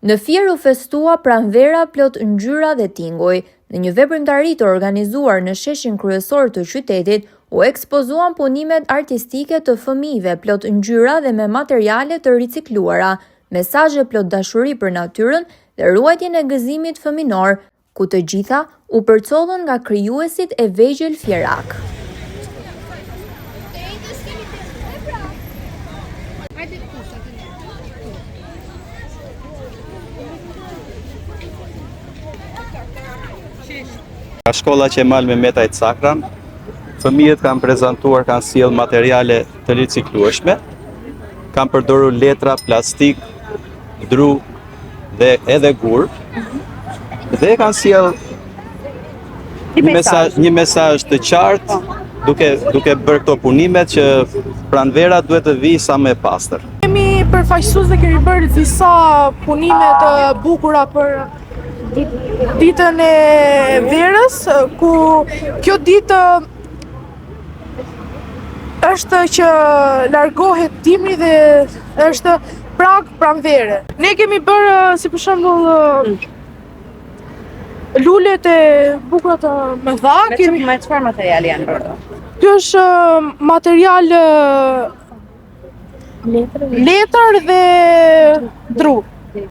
Në Fier u festua pranvera plot ngjyra dhe tinguj. Në një veprimtari të organizuar në sheshin kryesor të qytetit, u ekspozuan punimet artistike të fëmijëve plot ngjyra dhe me materiale të ricikluara, mesazhe plot dashuri për natyrën dhe ruajtjen e gëzimit fëminor, ku të gjitha u përcollën nga krijuesit e vegjël fierak. Ka shkolla Qemal Mehmetajt Sakran, fëmijët kanë prezantuar, kanë sjell materiale të riciklueshme, kanë përdorur letra, plastik, dru dhe edhe gur, dhe kanë sjell një mesazh të qartë, duke bërë këto punimet që pranvera duhet të vijë sa më e pastër. Kemi përfaqësues dhe kemi bërë disa punime të bukura për ditën e verës, ku kjo ditë është që largohet dimri dhe është prag pranvere. Ne kemi bërë, si për shembull, lulet e bukura të mëdha. Me çfarë materiali janë bërë? Kjo është material letër dhe dru.